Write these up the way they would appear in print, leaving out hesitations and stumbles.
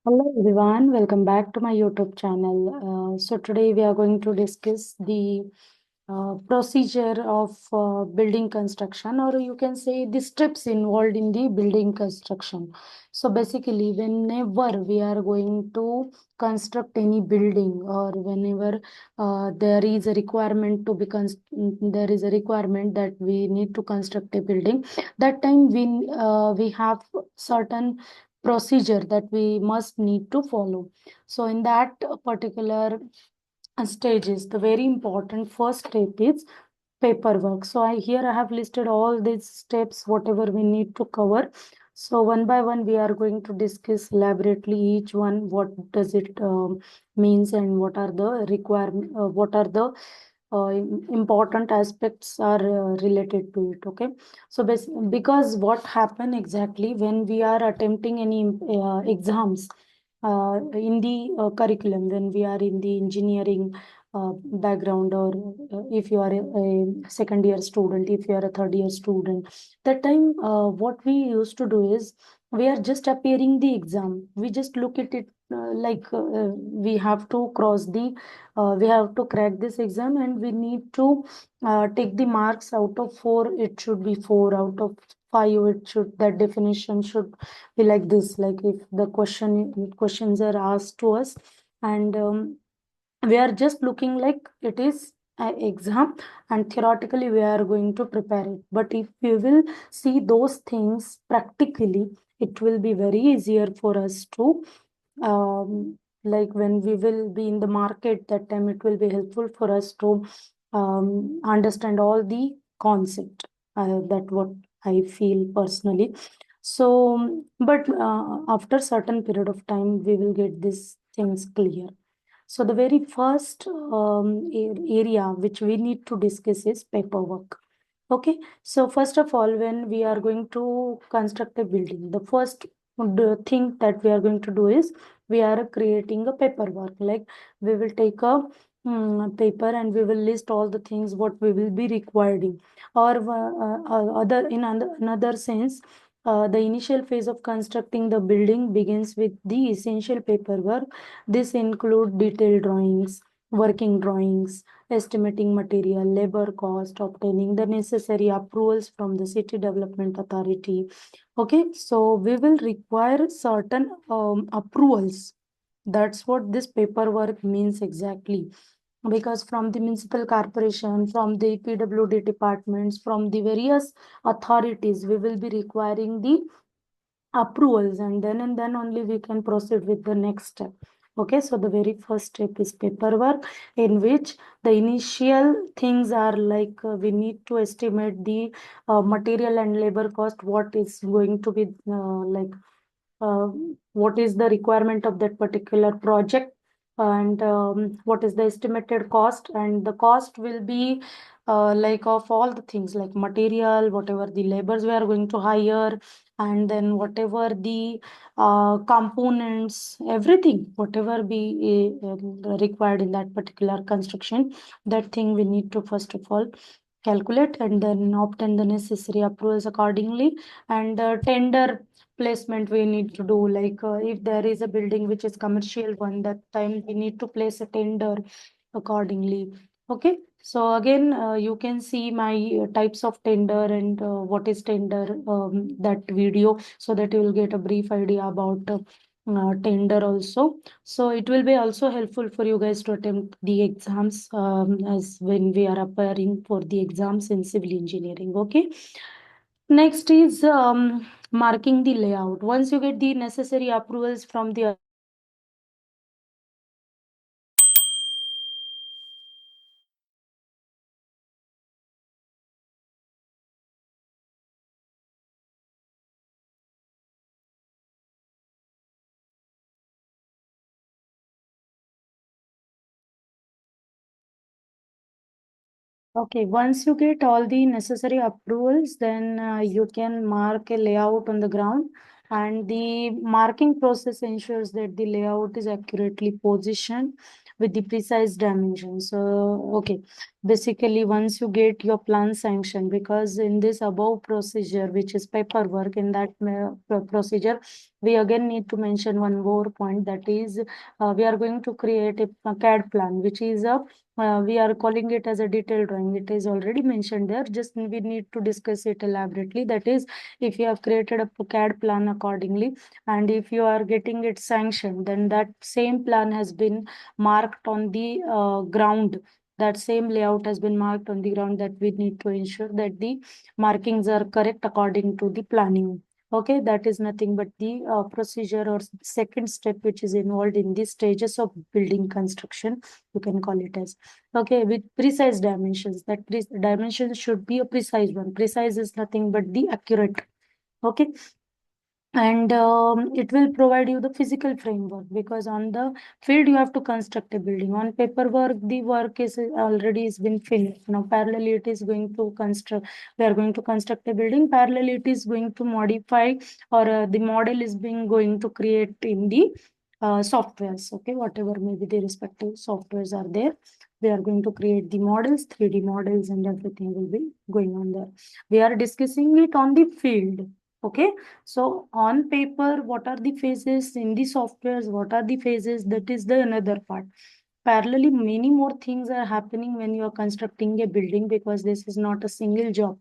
Hello everyone, welcome back to my YouTube channel. So today we are going to discuss the procedure of building construction, or you can say the steps involved in the building construction. So basically, whenever we are going to construct any building, or whenever there is a requirement to there is a requirement that we need to construct a building, that time we have certain procedure that we must need to follow. So in that particular stages, the very important first step is paperwork. So I have listed all these steps, whatever we need to cover. So one by one, we are going to discuss elaborately each one. What does it means, and what are the requirement? What are the important aspects are related to it? Okay. So because what happen exactly when we are attempting any exams in the curriculum, when we are in the engineering background, or if you are a second year student, if you are a third year student, that time what we used to do is we are just appearing the exam. We just look at it we have to we have to crack this exam, and we need to take the marks. Out of 4, it should be 4. Out of 5, it should, that definition should be like this. Like if the questions are asked to us, and we are just looking like it is an exam, and theoretically we are going to prepare it. But if we will see those things practically, it will be very easier for us to like when we will be in the market, that time it will be helpful for us to understand all the concept. That what I feel personally. So but after certain period of time, we will get these things clear. So the very first area which we need to discuss is paperwork. Okay, so first of all, when we are going to construct a building, the first thing that we are going to do is we are creating a paperwork. Like we will take a paper, and we will list all the things what we will be requiring. Or other in another sense, the initial phase of constructing the building begins with the essential paperwork. This include detailed drawings, working drawings, estimating material, labor cost, obtaining the necessary approvals from the city development authority. Okay, so we will require certain approvals. That's what this paperwork means exactly. Because from the municipal corporation, from the PWD departments, from the various authorities, we will be requiring the approvals, and then only we can proceed with the next step. Okay, so the very first step is paperwork, in which the initial things are like we need to estimate the material and labor cost, what is going to be uh, what is the requirement of that particular project, and what is the estimated cost. And the cost will be like of all the things, like material, whatever the labors we are going to hire, and then whatever the components, everything, whatever be required in that particular construction, that thing we need to first of all calculate, and then obtain the necessary approvals accordingly. And tender placement we need to do, like if there is a building which is commercial one, that time we need to place a tender accordingly. Okay, so again, you can see my types of tender, and what is tender, that video, so that you will get a brief idea about tender also. So it will be also helpful for you guys to attempt the exams, as when we are preparing for the exams in civil engineering. Okay, next is marking the layout. Once you get the necessary approvals from the Okay, once you get all the necessary approvals, then you can mark a layout on the ground, and the marking process ensures that the layout is accurately positioned with the precise dimensions. So, okay, basically once you get your plan sanctioned, because in this above procedure, which is paperwork, in that procedure, we again need to mention one more point, that is we are going to create a CAD plan, which is a we are calling it as a detailed drawing. It is already mentioned there, just we need to discuss it elaborately. That is, if you have created a CAD plan accordingly, and if you are getting it sanctioned, then that same plan has been marked on the ground. That same layout has been marked on the ground, that we need to ensure that the markings are correct according to the planning. Okay, that is nothing but the procedure or second step which is involved in the stages of building construction, you can call it as. Okay, with precise dimensions, that dimensions should be a precise one. Precise is nothing but the accurate. Okay, and it will provide you the physical framework, because on the field you have to construct a building. On paperwork, the work is already is been finished. Now parallelly it is going to construct, we are going to construct a building. Parallelly it is going to modify, or the model is being going to create in the softwares. Okay, whatever maybe the respective softwares are there, we are going to create the models, 3D models, and everything will be going on there. We are discussing it on the field. Okay, so on paper, what are the phases? In the softwares, what are the phases? That is the another part. Parallelly, many more things are happening when you are constructing a building, because this is not a single job.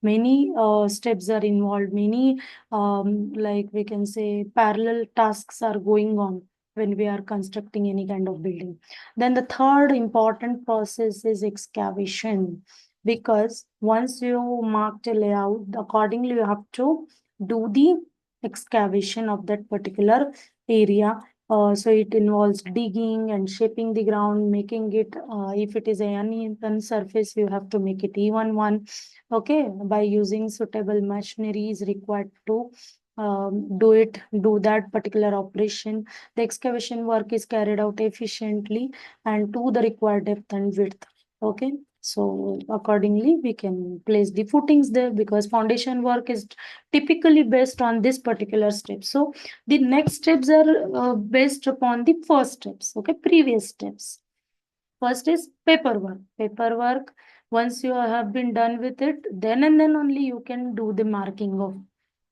Many steps are involved. Many, like we can say, parallel tasks are going on when we are constructing any kind of building. Then the third important process is excavation, because once you marked a layout, accordingly you have to do the excavation of that particular area. So it involves digging and shaping the ground, making it, if it is an uneven surface, you have to make it even one. Okay, by using suitable machinery is required to do that particular operation. The excavation work is carried out efficiently and to the required depth and width. Okay, so accordingly we can place the footings there, because foundation work is typically based on this particular step. So the next steps are based upon the first steps. Okay, previous steps. First is paperwork. Paperwork, once you have been done with it, then and then only you can do the marking of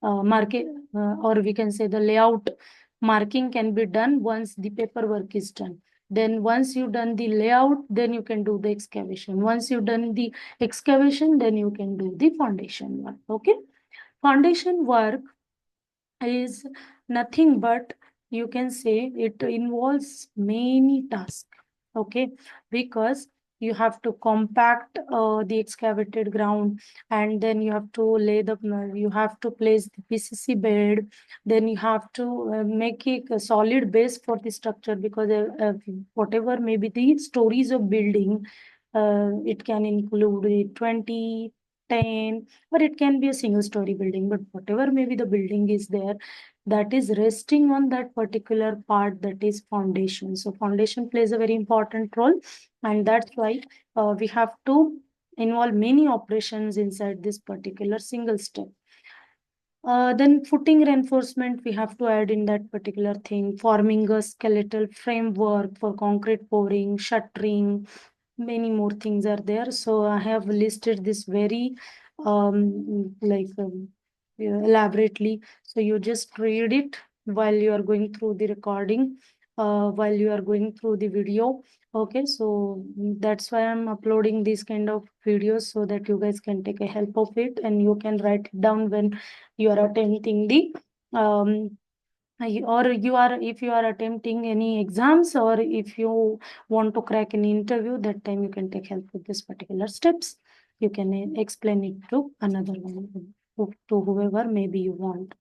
or we can say the layout. Marking can be done once the paperwork is done. Then once you've done the layout, then you can do the excavation. Once you've done the excavation, then you can do the foundation work. Okay, foundation work is nothing but, you can say, it involves many tasks. Okay, because you have to compact the excavated ground, and then you have to lay the you have to place the PCC bed, then you have to make it a solid base for the structure, because whatever may be the stories of building, it can include 20, 10, or it can be a single story building. But whatever maybe the building is there, that is resting on that particular part, that is foundation. So foundation plays a very important role, and that's why we have to involve many operations inside this particular single step. Then footing reinforcement, we have to add in that particular thing, forming a skeletal framework for concrete pouring, shuttering, many more things are there. So I have listed this very elaborately. So you just read it while you are going through the recording, while you are going through the video. Okay, so that's why I'm uploading these kind of videos, so that you guys can take a help of it, and you can write it down when you are attempting the or you are, if you are attempting any exams, or if you want to crack an interview, that time you can take help with this particular steps. You can explain it to another one, to whoever maybe you want.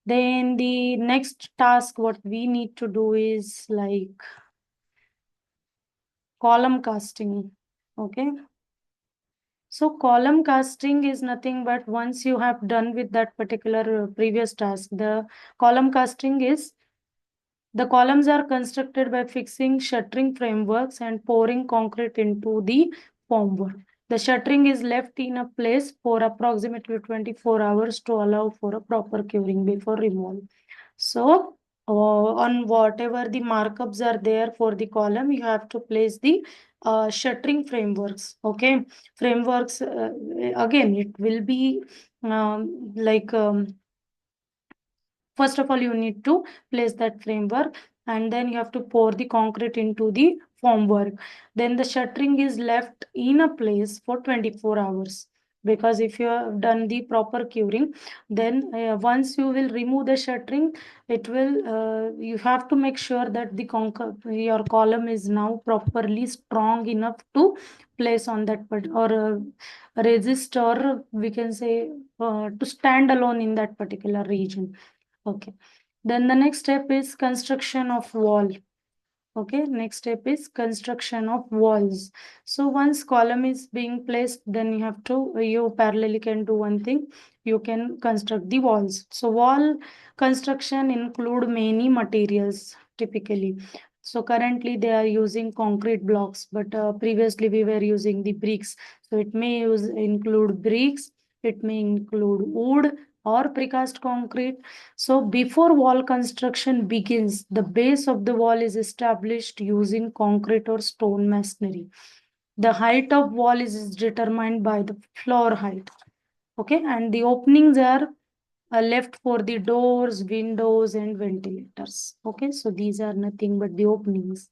Then the next task what we need to do is like column casting. Okay, so column casting is nothing but, once you have done with that particular previous task, the column casting is, the columns are constructed by fixing shuttering frameworks and pouring concrete into the formwork. The shuttering is left in a place for approximately 24 hours to allow for a proper curing before removal. So on whatever the markups are there for the column, you have to place the shuttering frameworks. Okay, frameworks, again, it will be like first of all, you need to place that framework, and then you have to pour the concrete into the formwork. Then the shuttering is left in a place for 24 hours. Because if you have done the proper curing, then once you will remove the shuttering, it will, you have to make sure that the your column is now properly strong enough to place on that, or resist, or we can say to stand alone in that particular region. Okay. Then the next step is construction of wall. Okay. Next step is construction of walls. So once column is being placed, then you parallelly can do one thing. You can construct the walls. So wall construction include many materials typically. So currently they are using concrete blocks, but previously we were using the bricks. So it may include bricks, it may include wood or precast concrete. So before wall construction begins, the base of the wall is established using concrete or stone masonry. The height of wall is determined by the floor height. Okay, and the openings are left for the doors, windows, and ventilators. Okay, so these are nothing but the openings.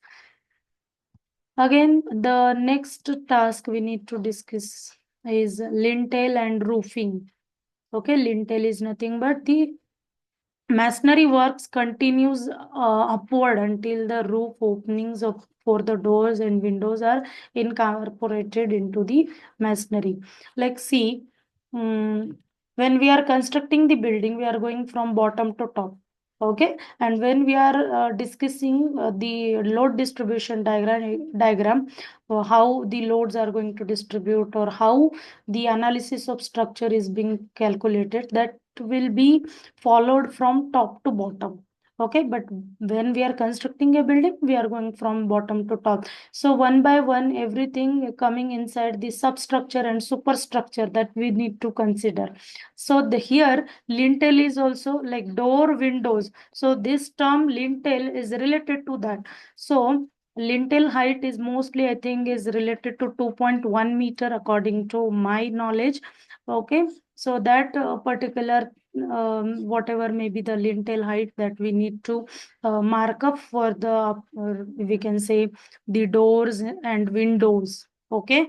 Again, the next task we need to discuss is lintel and roofing. Okay, lintel is nothing but the masonry works continues upward until the roof openings for the doors and windows are incorporated into the masonry. Like see, when we are constructing the building, we are going from bottom to top. Okay, and when we are discussing the load distribution diagram, how the loads are going to distribute, or how the analysis of structure is being calculated, that will be followed from top to bottom. Okay, but when we are constructing a building, we are going from bottom to top. So one by one, everything coming inside the substructure and superstructure that we need to consider. So the here lintel is also like door, windows. So this term lintel is related to that. So lintel height is mostly, I think, is related to 2.1 meter according to my knowledge. Okay, so that particular whatever may be the lintel height that we need to mark up for the we can say the doors and windows. Okay,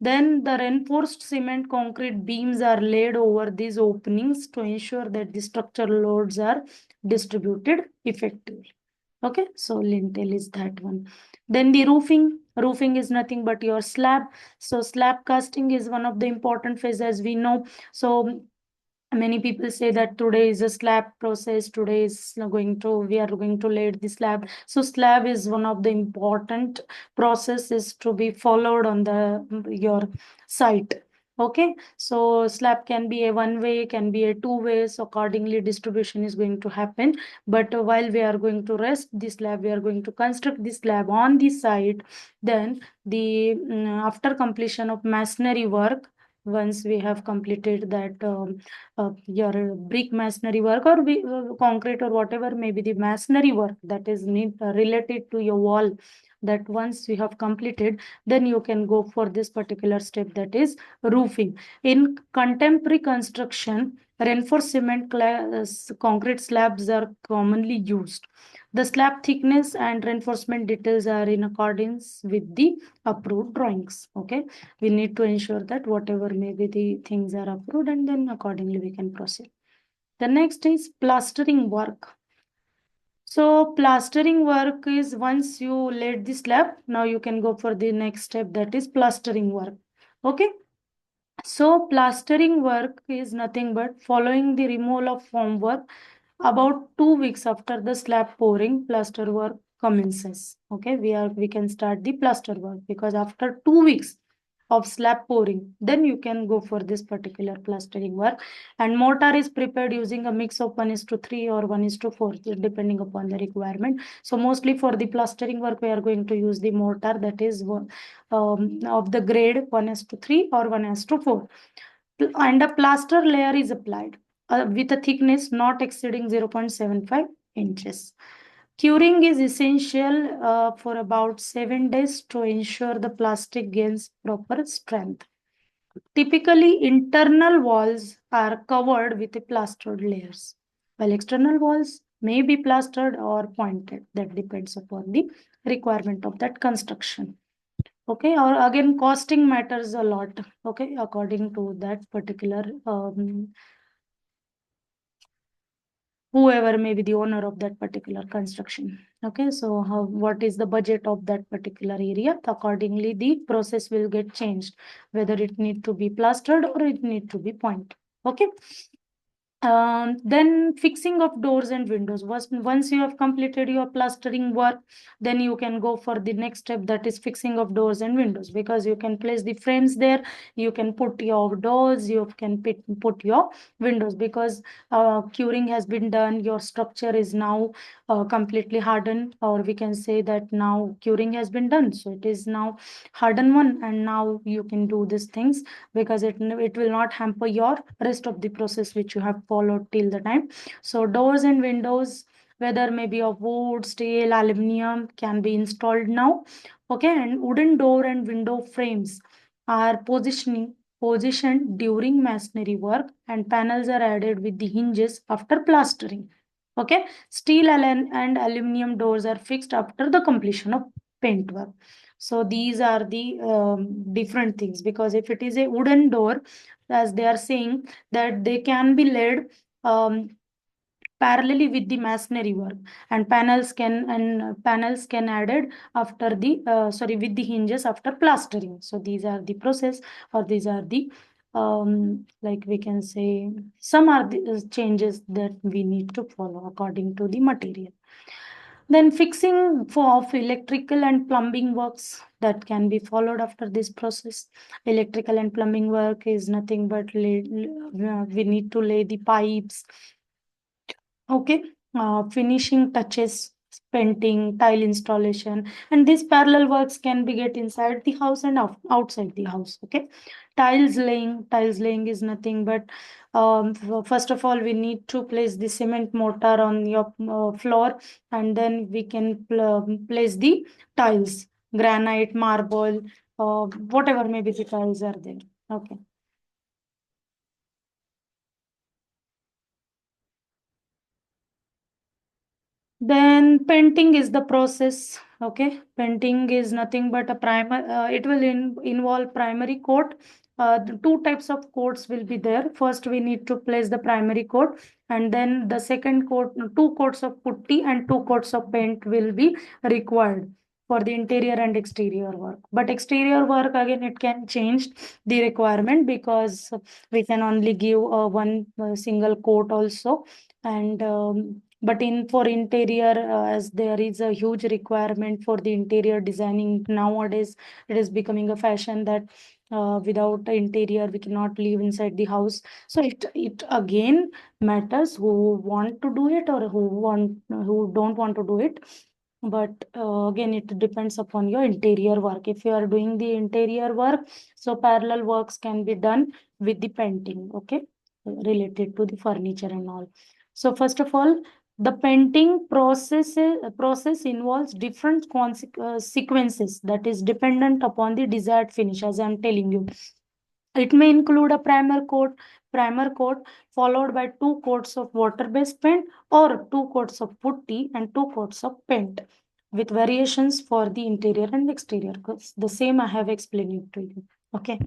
then the reinforced cement concrete beams are laid over these openings to ensure that the structural loads are distributed effectively. Okay, so lintel is that one. Then the roofing is nothing but your slab. So slab casting is one of the important phase, as we know. So many people say that today is a slab process, today is we are going to lay the slab. So slab is one of the important processes to be followed on the your site. Okay, so slab can be a one way, can be a two way, so accordingly distribution is going to happen. But while we are going to rest this slab, we are going to construct this slab on the site. Then the after completion of masonry work, once we have completed that your brick masonry work, or concrete, or whatever may be the masonry work that is related to your wall, that once you have completed, then you can go for this particular step, that is roofing. In contemporary construction, reinforced cement concrete slabs are commonly used. The slab thickness and reinforcement details are in accordance with the approved drawings. Okay, we need to ensure that whatever maybe the things are approved, and then accordingly we can proceed. The next is plastering work. So plastering work is once you laid the slab, now you can go for the next step, that is plastering work. Okay, so plastering work is nothing but following the removal of formwork. About 2 weeks after the slab pouring, plaster work commences. Okay, we can start the plaster work, because after 2 weeks of slab pouring, then you can go for this particular plastering work. And mortar is prepared using a mix of 1:3 or 1:4, depending upon the requirement. So mostly for the plastering work, we are going to use the mortar that is of the grade 1:3 or 1:4. And a plaster layer is applied with a thickness not exceeding 0.75 inches. Curing is essential for about 7 days to ensure the plastic gains proper strength. Typically, internal walls are covered with a plastered layers, while external walls may be plastered or pointed. That depends upon the requirement of that construction. Okay, or again, costing matters a lot. Okay, according to that particular whoever may be the owner of that particular construction. Okay, so what is the budget of that particular area? Accordingly, the process will get changed, whether it need to be plastered or it need to be pointed. Okay. Then fixing of doors and windows. Once you have completed your plastering work, then you can go for the next step, that is fixing of doors and windows, because you can place the frames there, you can put your doors, you can put your windows, because curing has been done, your structure is now completely hardened, or we can say that now curing has been done, so it is now hardened one, and now you can do these things, because it will not hamper your rest of the process which you have followed till the time. So doors and windows, whether maybe of wood, steel, aluminum, can be installed now. Okay, and wooden door and window frames are positioned during masonry work, and panels are added with the hinges after plastering. Okay, steel and aluminum doors are fixed after the completion of paint work. So these are the different things, because if it is a wooden door, as they are saying, that they can be laid parallelly with the masonry work, and panels can added after the with the hinges after plastering. So these are the process, or these are the like we can say, some are the changes that we need to follow according to the material. Then fixing of electrical and plumbing works that can be followed after this process. Electrical and plumbing work is nothing but we need to lay the pipes. Okay, finishing touches, painting, tile installation, and these parallel works can be get inside the house and outside the house. Okay, tiles laying is nothing but first of all we need to place the cement mortar on your floor, and then we can place the tiles, granite, marble, whatever maybe the tiles are there. Okay. Then painting is the process. Okay, painting is nothing but a primer. It will involve primary coat. The two types of coats will be there. First, we need to place the primary coat, and then the second coat, two coats of putty and two coats of paint will be required for the interior and exterior work. But exterior work, again, it can change the requirement, because we can only give one single coat also, and but in for interior, as there is a huge requirement for the interior designing nowadays, it is becoming a fashion that without the interior we cannot live inside the house. So it again matters who want to do it or who don't want to do it. But again, it depends upon your interior work. If you are doing the interior work, so parallel works can be done with the painting. Okay, related to the furniture and all. So first of all, the painting process involves different sequences that is dependent upon the desired finish, as I'm telling you. It may include a primer coat followed by two coats of water-based paint, or two coats of putty and two coats of paint, with variations for the interior and exterior. The same I have explained it to you. Okay.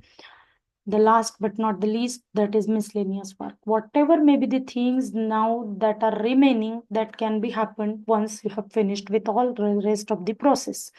The last but not the least, that is miscellaneous work. Whatever may be the things now that are remaining, that can be happened once you have finished with all the rest of the process.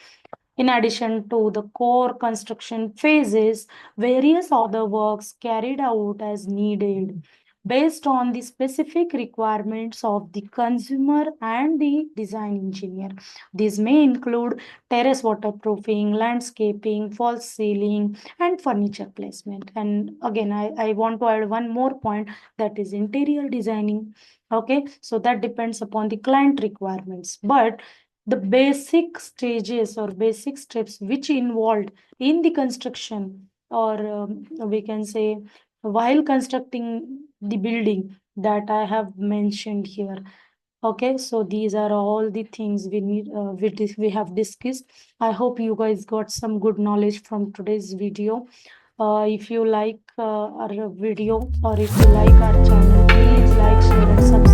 In addition to the core construction phases, various other works carried out as needed based on the specific requirements of the consumer and the design engineer. These may include terrace waterproofing, landscaping, false ceiling, and furniture placement. And again, I want to add one more point, that is interior designing. Okay, so that depends upon the client requirements. But the basic stages or basic steps which involved in the construction, or we can say while constructing the building, that I have mentioned here. Okay, so these are all the things we need, we have discussed. I hope you guys got some good knowledge from today's video. If you like our video or if you like our channel, please like, share, and subscribe.